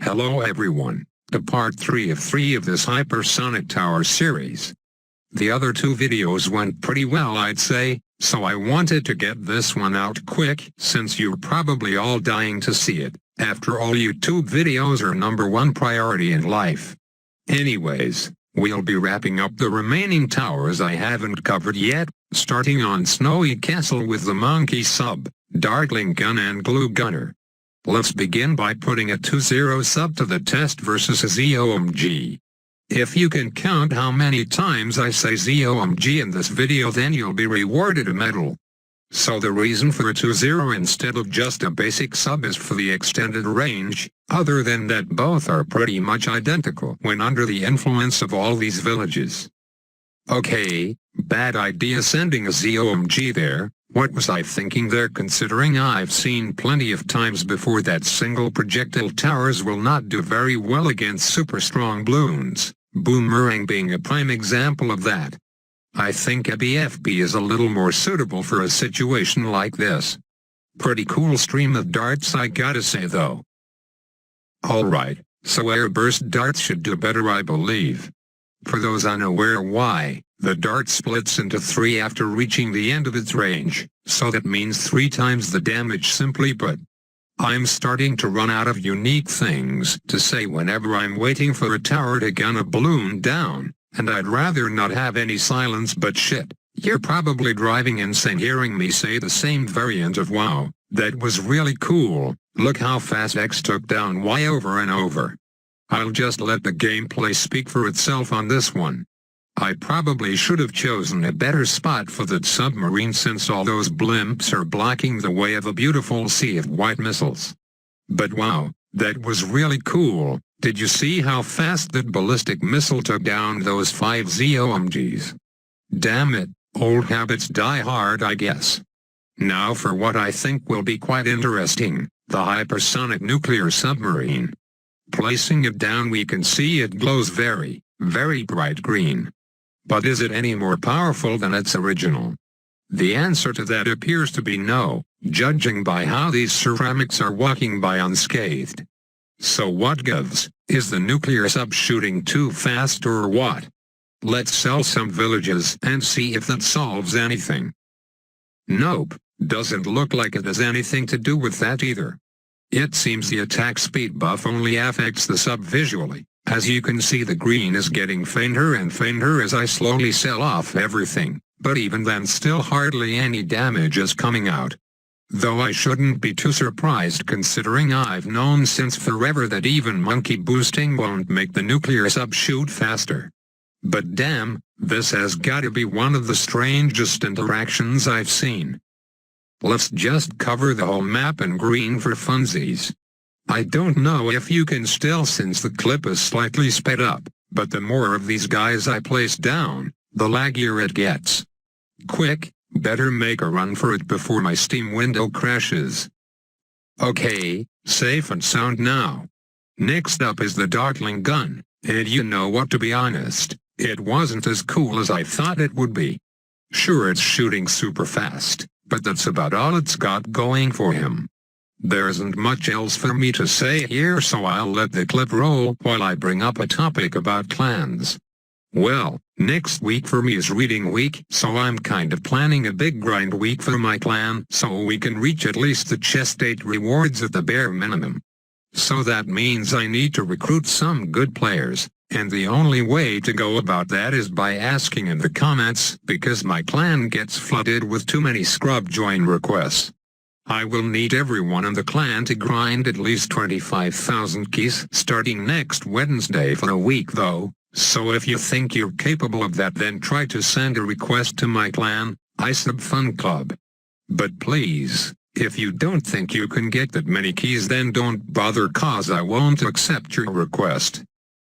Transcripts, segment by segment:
Hello everyone, to part 3 of this hypersonic tower series. The other 2 videos went pretty well, I'd say, so I wanted to get this one out quick since you're probably all dying to see it. After all, YouTube videos are #1 priority in life. Anyways, we'll be wrapping up the remaining towers I haven't covered yet, starting on Snowy Castle with the Monkey Sub, Darkling Gun and Glue Gunner. Let's begin by putting a 2-0 sub to the test versus a ZOMG. If you can count how many times I say ZOMG in this video, then you'll be rewarded a medal. So the reason for a 2-0 instead of just a basic sub is for the extended range. Other than that, both are pretty much identical when under the influence of all these villages. Okay, bad idea sending a ZOMG there. What was I thinking there, considering I've seen plenty of times before that single projectile towers will not do very well against super strong balloons, Boomerang being a prime example of that. I think a BFB is a little more suitable for a situation like this. Pretty cool stream of darts, I gotta say though. Alright, so airburst darts should do better, I believe. For those unaware why, the dart splits into 3 after reaching the end of its range, so that means 3 times the damage, simply put. I'm starting to run out of unique things to say whenever I'm waiting for a tower to gun a balloon down, and I'd rather not have any silence, but shit, you're probably driving insane hearing me say the same variant of wow, that was really cool, look how fast X took down Y over and over. I'll just let the gameplay speak for itself on this one. I probably should have chosen a better spot for that submarine since all those blimps are blocking the way of a beautiful sea of white missiles. But wow, that was really cool. Did you see how fast that ballistic missile took down those 5 ZOMGs? Damn it, old habits die hard, I guess. Now for what I think will be quite interesting, the hypersonic nuclear submarine. Placing it down, we can see it glows very, very bright green. But is it any more powerful than its original? The answer to that appears to be no, judging by how these ceramics are walking by unscathed. So what gives? Is the nuclear sub shooting too fast or what? Let's sell some villages and see if that solves anything. Nope, doesn't look like it has anything to do with that either. It seems the attack speed buff only affects the sub visually. As you can see, the green is getting fainter and fainter as I slowly sell off everything, but even then still hardly any damage is coming out. Though I shouldn't be too surprised considering I've known since forever that even monkey boosting won't make the nuclear sub shoot faster. But damn, this has gotta be one of the strangest interactions I've seen. Let's just cover the whole map in green for funsies. I don't know if you can still since the clip is slightly sped up, but the more of these guys I place down, the laggier it gets. Quick, better make a run for it before my Steam window crashes. Okay, safe and sound now. Next up is the Darkling Gun, and you know what, to be honest, it wasn't as cool as I thought it would be. Sure, it's shooting super fast, but that's about all it's got going for him. There isn't much else for me to say here, so I'll let the clip roll while I bring up a topic about clans. Well, next week for me is reading week, so I'm kind of planning a big grind week for my clan so we can reach at least the chest 8 rewards at the bare minimum. So that means I need to recruit some good players, and the only way to go about that is by asking in the comments, because my clan gets flooded with too many scrub join requests. I will need everyone in the clan to grind at least 25,000 keys starting next Wednesday for a week though, so if you think you're capable of that, then try to send a request to my clan, iSub Fun Club. But please, if you don't think you can get that many keys, then don't bother, cause I won't accept your request.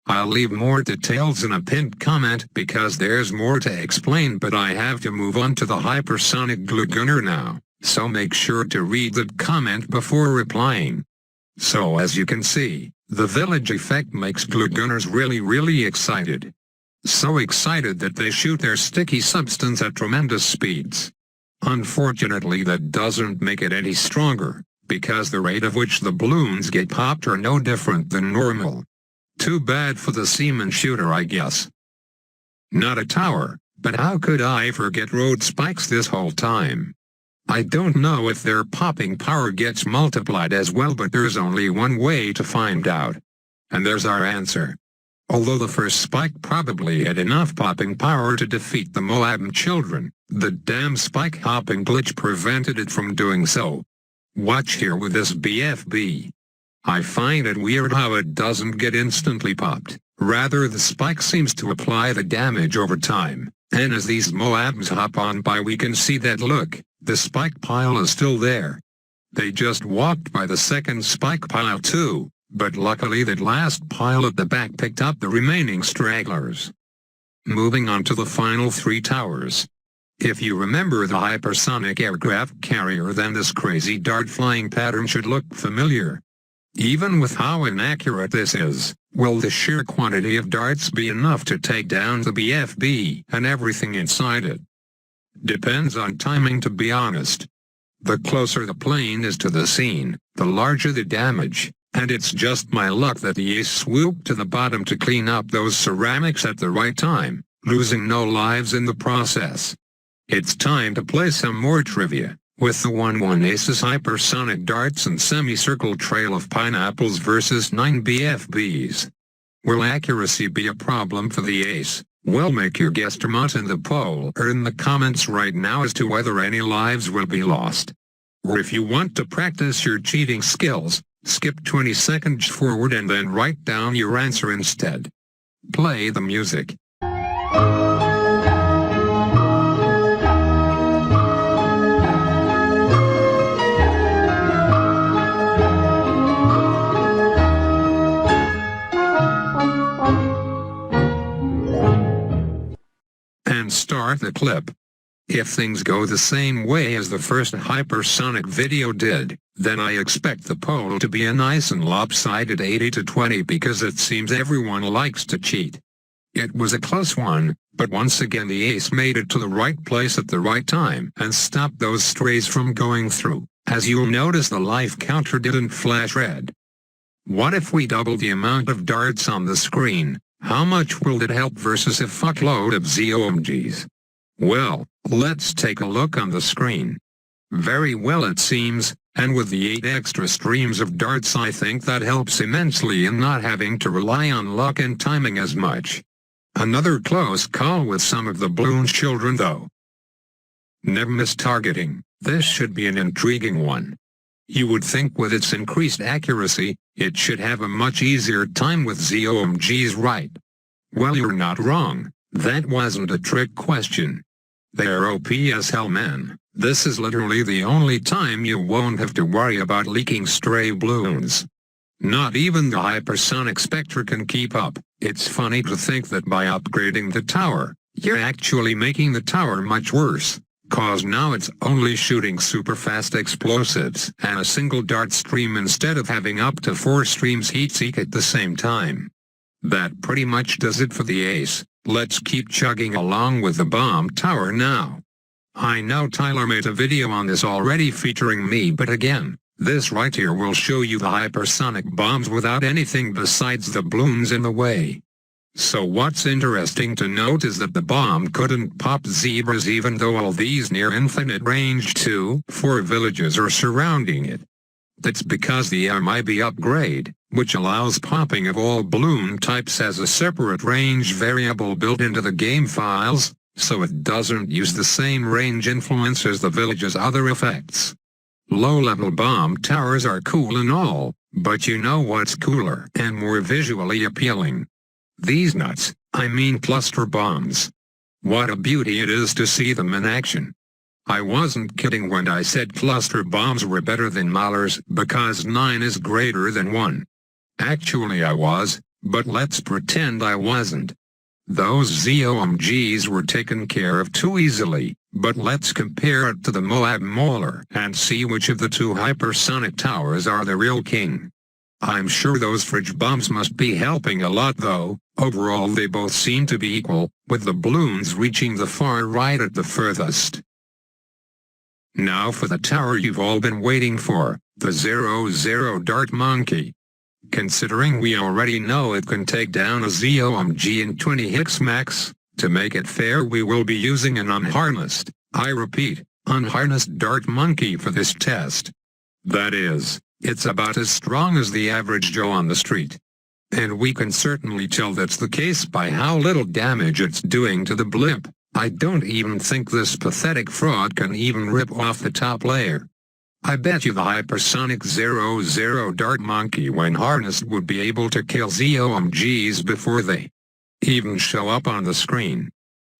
I'll leave more details in a pinned comment because there's more to explain, but I have to move on to the hypersonic glue gunner now. So make sure to read that comment before replying. So as you can see, the village effect makes glue gunners really excited. So excited that they shoot their sticky substance at tremendous speeds. Unfortunately, that doesn't make it any stronger, because the rate at which the balloons get popped are no different than normal. Too bad for the seaman shooter, I guess. Not a tower, but how could I forget road spikes this whole time? I don't know if their popping power gets multiplied as well, but there's only one way to find out. And there's our answer. Although the first spike probably had enough popping power to defeat the Moab children, the damn spike hopping glitch prevented it from doing so. Watch here with this BFB. I find it weird how it doesn't get instantly popped. Rather, the spike seems to apply the damage over time, and as these Moabs hop on by, we can see that, look, the spike pile is still there. They just walked by the second spike pile too, but luckily that last pile at the back picked up the remaining stragglers. Moving on to the final 3 towers. If you remember the hypersonic aircraft carrier, then this crazy dart flying pattern should look familiar. Even with how inaccurate this is, will the sheer quantity of darts be enough to take down the BFB and everything inside it? Depends on timing, to be honest. The closer the plane is to the scene, the larger the damage, and it's just my luck that the ace swooped to the bottom to clean up those ceramics at the right time, losing no lives in the process. It's time to play some more trivia, with the 1-1 aces hypersonic darts and semicircle trail of pineapples versus 9 BFBs. Will accuracy be a problem for the ace? Well, make your guesstimate in the poll or in the comments right now as to whether any lives will be lost. Or if you want to practice your cheating skills, skip 20 seconds forward and then write down your answer instead. Play the music. And start the clip. If things go the same way as the first hypersonic video did, then I expect the poll to be a nice and lopsided 80-20 because it seems everyone likes to cheat. It was a close one, but once again the ace made it to the right place at the right time and stopped those strays from going through. As you'll notice, the life counter didn't flash red. What if we double the amount of darts on the screen? How much will it help versus a fuckload of ZOMGs? Well, let's take a look on the screen. Very well it seems, and with the 8 extra streams of darts I think that helps immensely in not having to rely on luck and timing as much. Another close call with some of the Bloons children though. Never miss targeting. This should be an intriguing one. You would think with its increased accuracy, it should have a much easier time with ZOMGs, right? Well, you're not wrong. That wasn't a trick question. They're OP as hell, man. This is literally the only time you won't have to worry about leaking stray balloons. Not even the hypersonic Spectre can keep up. It's funny to think that by upgrading the tower, you're actually making the tower much worse. Cause now it's only shooting super fast explosives and a single dart stream instead of having up to 4 streams heat seek at the same time. That pretty much does it for the ace. Let's keep chugging along with the bomb tower now. I know Tyler made a video on this already featuring me, but again, this right here will show you the hypersonic bombs without anything besides the balloons in the way. So what's interesting to note is that the bomb couldn't pop zebras even though all these near infinite range 2-4 villages are surrounding it. That's because the MIB upgrade, which allows popping of all balloon types, has a separate range variable built into the game files, so it doesn't use the same range influence as the village's other effects. Low-level bomb towers are cool and all, but you know what's cooler and more visually appealing? These nuts, I mean cluster bombs. What a beauty it is to see them in action. I wasn't kidding when I said cluster bombs were better than Maulers because 9 is greater than 1. Actually I was, but let's pretend I wasn't. Those ZOMGs were taken care of too easily, but let's compare it to the Moab Mauler and see which of the 2 hypersonic towers are the real king. I'm sure those fridge bombs must be helping a lot though. Overall they both seem to be equal, with the balloons reaching the far right at the furthest. Now for the tower you've all been waiting for, The 00 Dart Monkey. Considering we already know it can take down a ZOMG in 20 hits max, to make it fair we will be using an unharnessed, I repeat, unharnessed Dart Monkey for this test. That is, it's about as strong as the average Joe on the street. And we can certainly tell that's the case by how little damage it's doing to the blimp. I don't even think this pathetic fraud can even rip off the top layer. I bet you the hypersonic 00 Dart Monkey when harnessed would be able to kill ZOMGs before they even show up on the screen.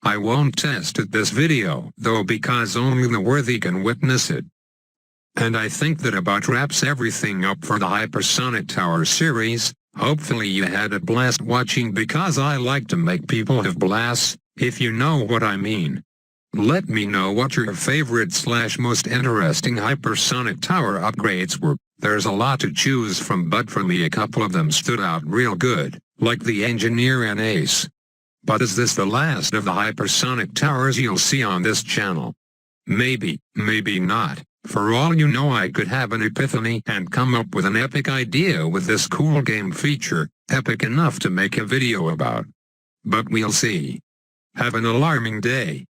I won't test it this video though because only the worthy can witness it. And I think that about wraps everything up for the Hypersonic Tower series. Hopefully you had a blast watching because I like to make people have blasts, if you know what I mean. Let me know what your favorite / most interesting hypersonic tower upgrades were. There's a lot to choose from but for me a couple of them stood out real good, like the Engineer and Ace. But is this the last of the hypersonic towers you'll see on this channel? Maybe, maybe not. For all you know I could have an epiphany and come up with an epic idea with this cool game feature, epic enough to make a video about. But we'll see. Have an alarming day.